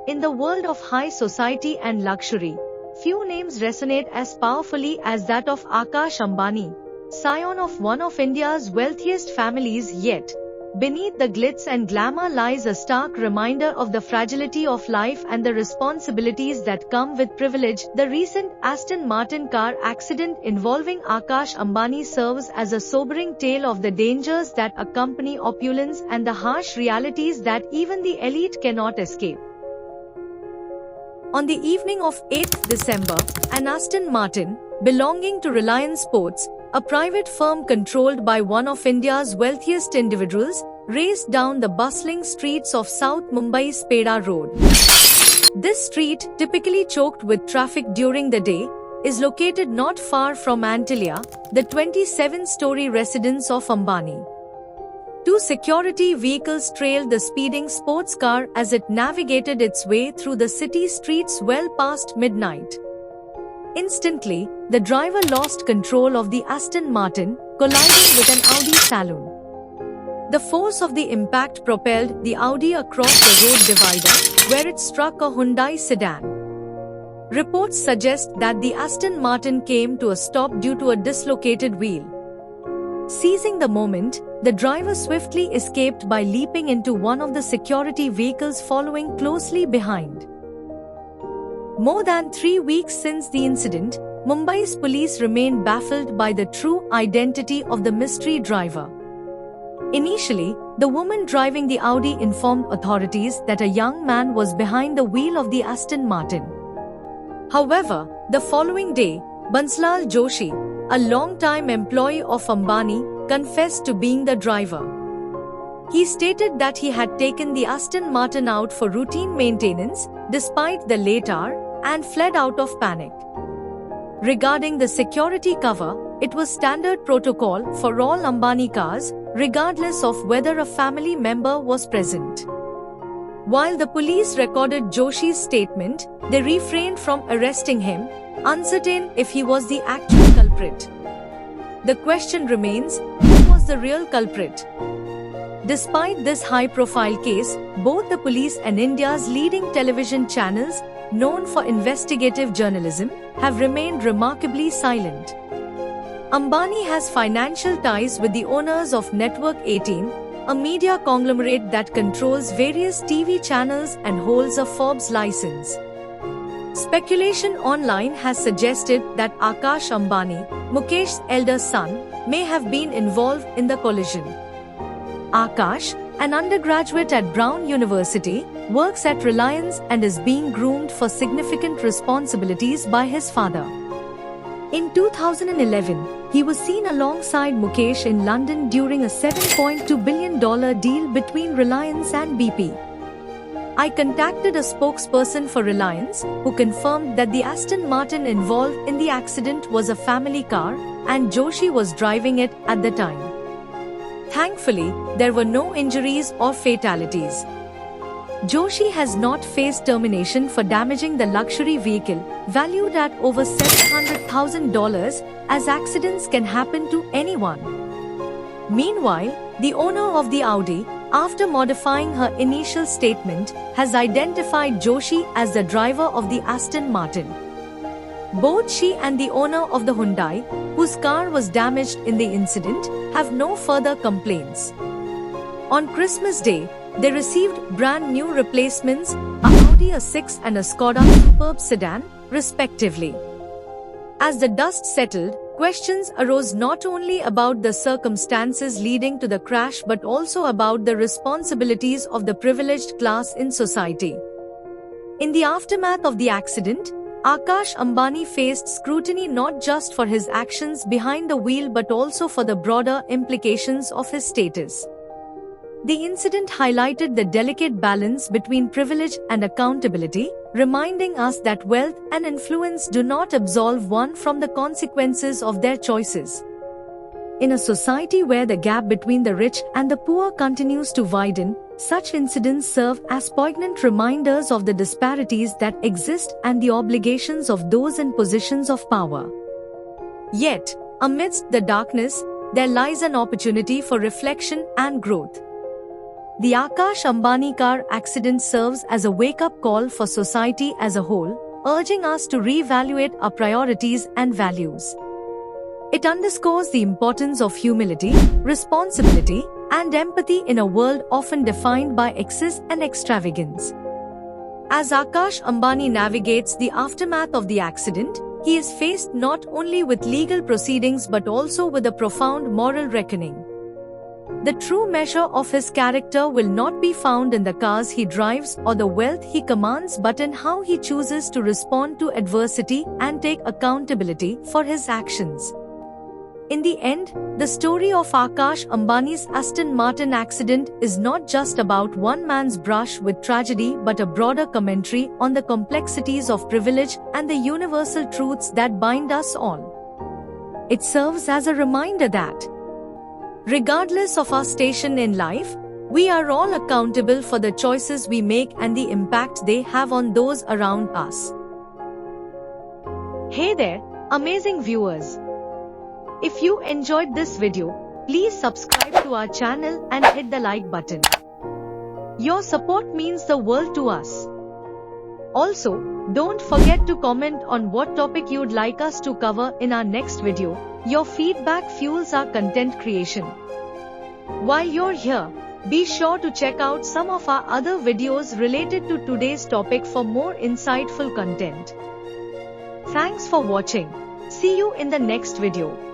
In the world of high society and luxury, few names resonate as powerfully as that of Akash Ambani, scion of one of India's wealthiest families. Yet, beneath the glitz and glamour lies a stark reminder of the fragility of life and the responsibilities that come with privilege. The recent Aston Martin car accident involving Akash Ambani serves as a sobering tale of the dangers that accompany opulence and the harsh realities that even the elite cannot escape. On the evening of 8th December, an Aston Martin, belonging to Reliance Sports, a private firm controlled by one of India's wealthiest individuals, raced down the bustling streets of South Mumbai's Peda Road. This street, typically choked with traffic during the day, is located not far from Antilia, the 27-story residence of Ambani. Two security vehicles trailed the speeding sports car as it navigated its way through the city streets well past midnight. Instantly, the driver lost control of the Aston Martin, colliding with an Audi saloon. The force of the impact propelled the Audi across the road divider, where it struck a Hyundai sedan. Reports suggest that the Aston Martin came to a stop due to a dislocated wheel. Seizing the moment, the driver swiftly escaped by leaping into one of the security vehicles following closely behind. More than 3 weeks since the incident, Mumbai's police remain baffled by the true identity of the mystery driver. Initially, the woman driving the Audi informed authorities that a young man was behind the wheel of the Aston Martin. However, the following day, Banslal Joshi, a long-time employee of Ambani, confessed to being the driver. He stated that he had taken the Aston Martin out for routine maintenance, despite the late hour, and fled out of panic. Regarding the security cover, it was standard protocol for all Ambani cars, regardless of whether a family member was present. While the police recorded Joshi's statement, they refrained from arresting him, uncertain if he was the actual culprit. The question remains, who was the real culprit? Despite this high-profile case, both the police and India's leading television channels, known for investigative journalism, have remained remarkably silent. Ambani has financial ties with the owners of Network 18, a media conglomerate that controls various TV channels and holds a Forbes license. Speculation online has suggested that Akash Ambani, Mukesh's elder son, may have been involved in the collision. Akash, an undergraduate at Brown University, works at Reliance and is being groomed for significant responsibilities by his father. In 2011, he was seen alongside Mukesh in London during a $7.2 billion deal between Reliance and BP. I contacted a spokesperson for Reliance, who confirmed that the Aston Martin involved in the accident was a family car, and Joshi was driving it at the time. Thankfully, there were no injuries or fatalities. Joshi has not faced termination for damaging the luxury vehicle, valued at over $700,000, as accidents can happen to anyone. Meanwhile, the owner of the Audi, after modifying her initial statement, has identified Joshi as the driver of the Aston Martin. Both she and the owner of the Hyundai, whose car was damaged in the incident, have no further complaints. On Christmas Day, they received brand new replacements, a Audi A6 and a Skoda Superb sedan, respectively. As the dust settled, questions arose not only about the circumstances leading to the crash but also about the responsibilities of the privileged class in society. In the aftermath of the accident, Akash Ambani faced scrutiny not just for his actions behind the wheel but also for the broader implications of his status. The incident highlighted the delicate balance between privilege and accountability, reminding us that wealth and influence do not absolve one from the consequences of their choices. In a society where the gap between the rich and the poor continues to widen, such incidents serve as poignant reminders of the disparities that exist and the obligations of those in positions of power. Yet, amidst the darkness, there lies an opportunity for reflection and growth. The Akash Ambani car accident serves as a wake-up call for society as a whole, urging us to reevaluate our priorities and values. It underscores the importance of humility, responsibility, and empathy in a world often defined by excess and extravagance. As Akash Ambani navigates the aftermath of the accident, he is faced not only with legal proceedings but also with a profound moral reckoning. The true measure of his character will not be found in the cars he drives or the wealth he commands but in how he chooses to respond to adversity and take accountability for his actions. In the end, the story of Akash Ambani's Aston Martin accident is not just about one man's brush with tragedy but a broader commentary on the complexities of privilege and the universal truths that bind us all. It serves as a reminder that, regardless of our station in life, we are all accountable for the choices we make and the impact they have on those around us. Hey there, amazing viewers! If you enjoyed this video, please subscribe to our channel and hit the like button. Your support means the world to us. Also, don't forget to comment on what topic you'd like us to cover in our next video. Your feedback fuels our content creation. While you're here, be sure to check out some of our other videos related to today's topic for more insightful content. Thanks for watching. See you in the next video.